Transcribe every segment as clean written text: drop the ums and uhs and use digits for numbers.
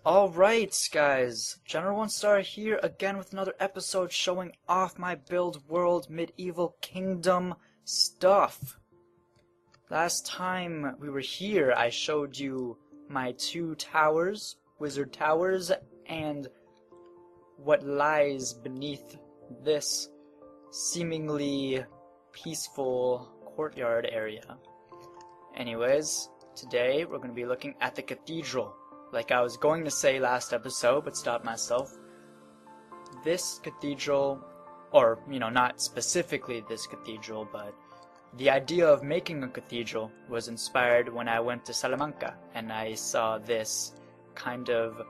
Alright, guys, General One Star here again with another episode showing off my build world medieval kingdom stuff. Last time we were here, I showed you my two towers, wizard towers, and what lies beneath this seemingly peaceful courtyard area. Anyways, today we're going to be looking at the cathedral. Like I was going to say last episode, but stopped myself. This cathedral, or, not specifically this cathedral, but the idea of making a cathedral was inspired when I went to Salamanca, and I saw this kind of,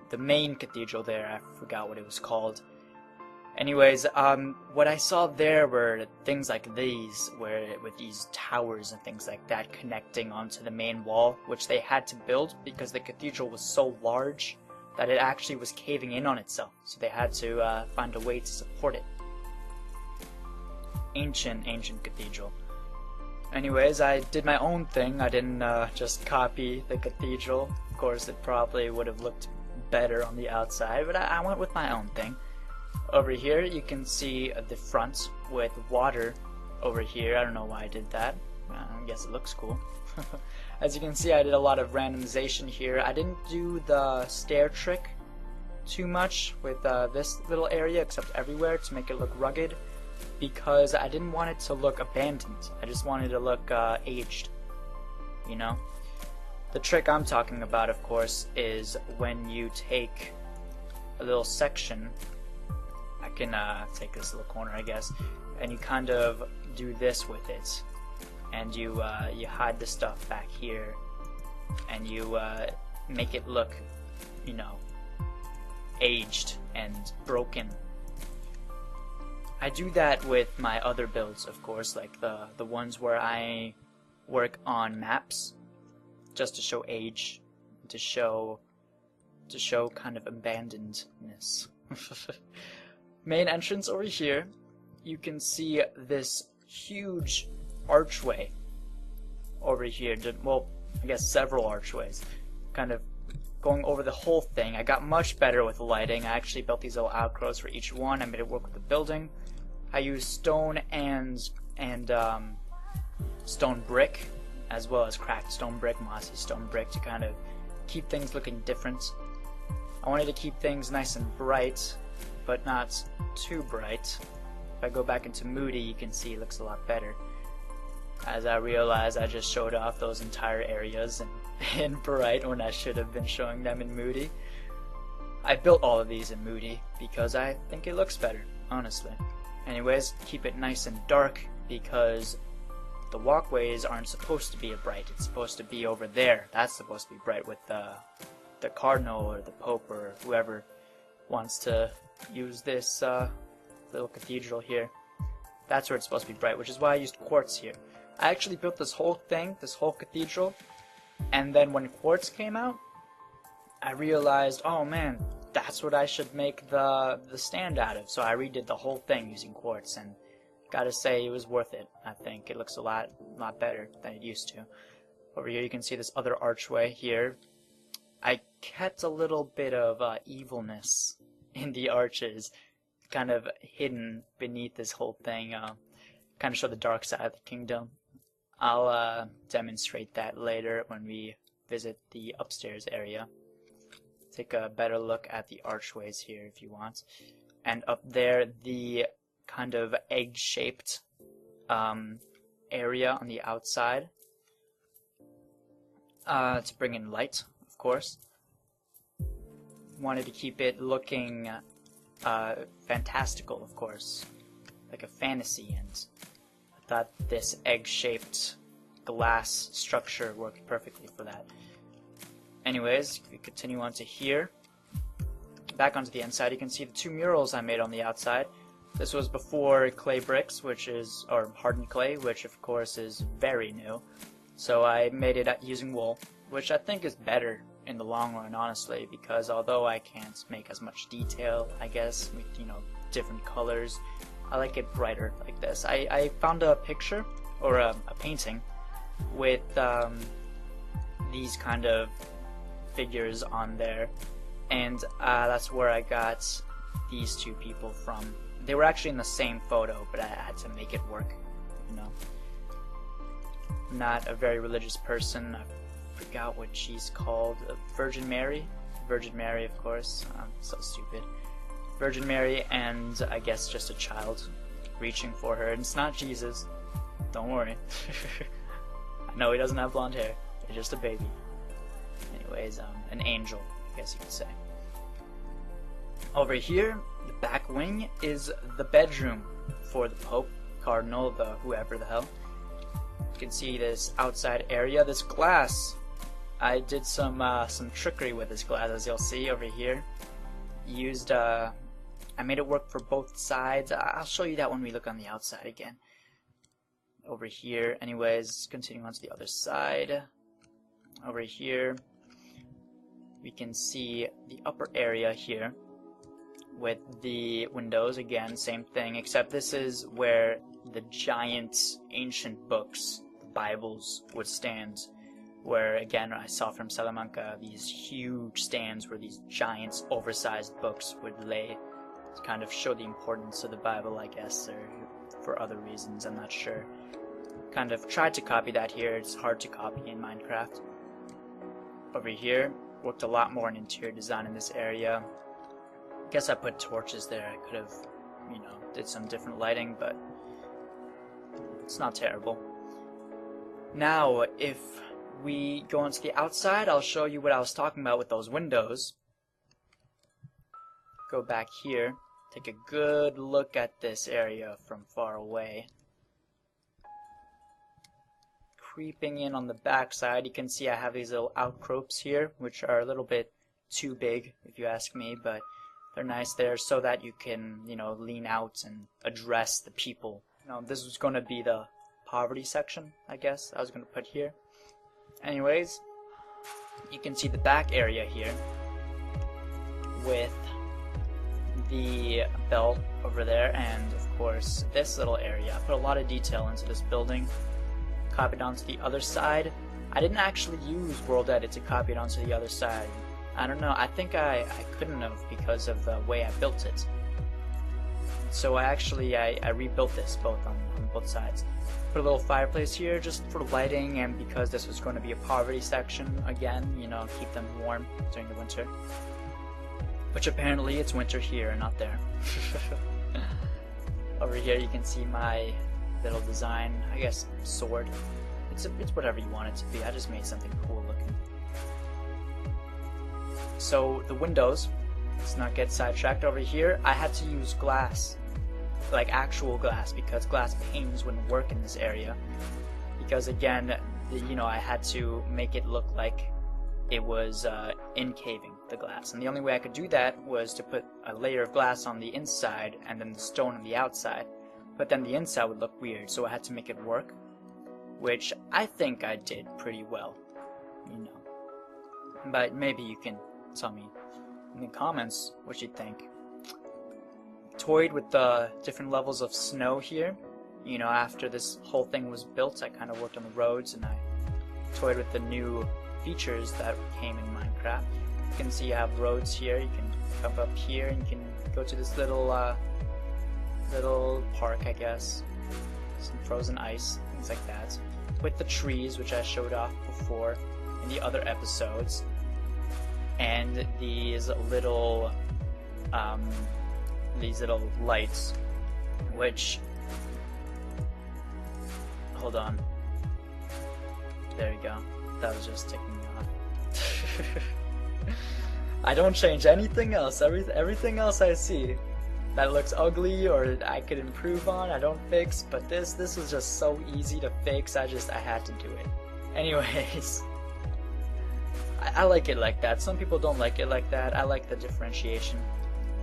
the main cathedral there, I forgot what it was called. Anyways, what I saw there were things like these, with these towers and things like that connecting onto the main wall, which they had to build because the cathedral was so large that it actually was caving in on itself. So they had to find a way to support it. Ancient cathedral. Anyways, I did my own thing. I didn't just copy the cathedral. Of course, it probably would have looked better on the outside, but I went with my own thing. Over here you can see the front with water over here. I don't know why I did that. I guess it looks cool. As you can see, I did a lot of randomization here. I didn't do the stair trick too much with this little area, except everywhere, to make it look rugged, because I didn't want it to look abandoned. I just wanted it to look aged, The trick I'm talking about, of course, is when you take a little section. I can take this little corner, I guess, and you kind of do this with it, and you hide the stuff back here, and you make it look, aged and broken. I do that with my other builds, of course, like the ones where I work on maps, just to show age, to show kind of abandonedness. Main entrance over here, you can see this huge archway over here. Well, I guess several archways, kind of going over the whole thing. I got much better with lighting. I actually built these little outgrowths for each one. I made it work with the building. I used stone and stone brick, as well as cracked stone brick, mossy stone brick, to kind of keep things looking different. I wanted to keep things nice and bright, but not too bright. If I go back into Moody, you can see it looks a lot better. As I realized, I just showed off those entire areas in bright when I should have been showing them in Moody. I built all of these in Moody because I think it looks better, honestly. Anyways, keep it nice and dark because the walkways aren't supposed to be bright. It's supposed to be over there. That's supposed to be bright with the cardinal or the pope or whoever wants to use this little cathedral here. That's where it's supposed to be bright, which is why I used quartz here. I actually built this whole thing, this whole cathedral, and then when quartz came out, I realized, oh man, that's what I should make the stand out of. So I redid the whole thing using quartz, and gotta say it was worth it. I think it looks a lot better than it used to. Over here you can see this other archway here. I kept a little bit of evilness in the arches, kind of hidden beneath this whole thing, kind of show the dark side of the kingdom. I'll demonstrate that later when we visit the upstairs area. Take a better look at the archways here if you want. And up there, the kind of egg-shaped area on the outside, to bring in light, of course. Wanted to keep it looking fantastical, of course, like a fantasy, and I thought this egg-shaped glass structure worked perfectly for that. Anyways, if we continue on to here, back onto the inside, you can see the two murals I made on the outside. This was before clay bricks, or hardened clay, which of course is very new. So I made it using wool, which I think is better in the long run, honestly, because although I can't make as much detail, I guess, with, different colors, I like it brighter like this. I found a picture, or a painting, with these kind of figures on there, and that's where I got these two people from. They were actually in the same photo, but I had to make it work, you know. Not a very religious person. I forgot what she's called. Virgin Mary? Virgin Mary, of course. I'm so stupid. Virgin Mary, and I guess just a child reaching for her. And it's not Jesus. Don't worry. I know he doesn't have blonde hair. He's just a baby. Anyways, an angel, I guess you could say. Over here, the back wing is the bedroom for the Pope, Cardinal, the whoever the hell. You can see this outside area, this glass. I did some trickery with this glass, as you'll see over here. Used I made it work for both sides. I'll show you that when we look on the outside again. Over here, anyways, continuing on to the other side. Over here, we can see the upper area here with the windows. Again, same thing, except this is where the giant ancient books, the Bibles, would stand. Where, again, I saw from Salamanca these huge stands where these giant, oversized books would lay to kind of show the importance of the Bible, I guess, or for other reasons, I'm not sure. Kind of tried to copy that here. It's hard to copy in Minecraft. Over here, worked a lot more in interior design in this area. Guess I put torches there. I could have, you know, did some different lighting, but it's not terrible. Now, if we go onto the outside, I'll show you what I was talking about with those windows. Go back here, take a good look at this area from far away. Creeping in on the back side, you can see I have these little outcrops here, which are a little bit too big, if you ask me, but they're nice there so that you can, you know, lean out and address the people. You know, this was going to be the poverty section, I guess, I was going to put here. Anyways, you can see the back area here with the bell over there, and of course this little area. I put a lot of detail into this building. Copied onto the other side. I didn't actually use World Edit to copy it onto the other side. I don't know, I think I couldn't have because of the way I built it. So I rebuilt this both on both sides. Put a little fireplace here just for lighting, and because this was going to be a poverty section again, you know, keep them warm during the winter. Which apparently it's winter here and not there. Over here you can see my little design, I guess, sword. It's whatever you want it to be. I just made something cool looking. So the windows, let's not get sidetracked. Over here, I had to use glass, like actual glass, because glass panes wouldn't work in this area. Because again, you know, I had to make it look like it was incaving the glass, and the only way I could do that was to put a layer of glass on the inside and then the stone on the outside. But then the inside would look weird, so I had to make it work, which I think I did pretty well, you know. But maybe you can tell me in the comments what you think. Toyed with the different levels of snow here. You know, after this whole thing was built, I kind of worked on the roads, and I toyed with the new features that came in Minecraft. You can see you have roads here. You can come up here, and you can go to this little park, I guess. Some frozen ice, things like that. With the trees, which I showed off before in the other episodes. And these little lights, which, hold on. There you go. That was just ticking me off. I don't change anything else. Everything else I see that looks ugly or I could improve on, I don't fix, but this was just so easy to fix, I had to do it. Anyways, I like it like that. Some people don't like it like that. I like the differentiation.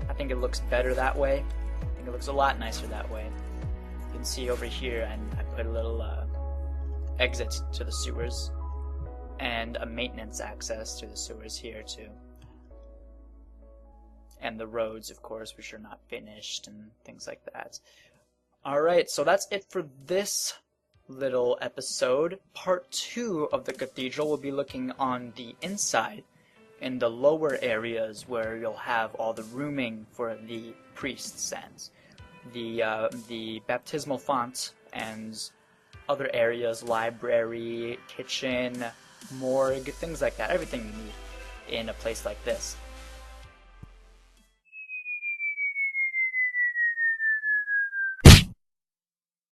I think it looks better that way. I think it looks a lot nicer that way. You can see over here, and I put a little exit to the sewers and a maintenance access to the sewers here too. And the roads, of course, which are not finished and things like that. Alright, so that's it for this little episode. Part 2 of the cathedral will be looking on the inside in the lower areas where you'll have all the rooming for the priests and the baptismal font and other areas, library, kitchen, morgue, things like that, everything you need in a place like this.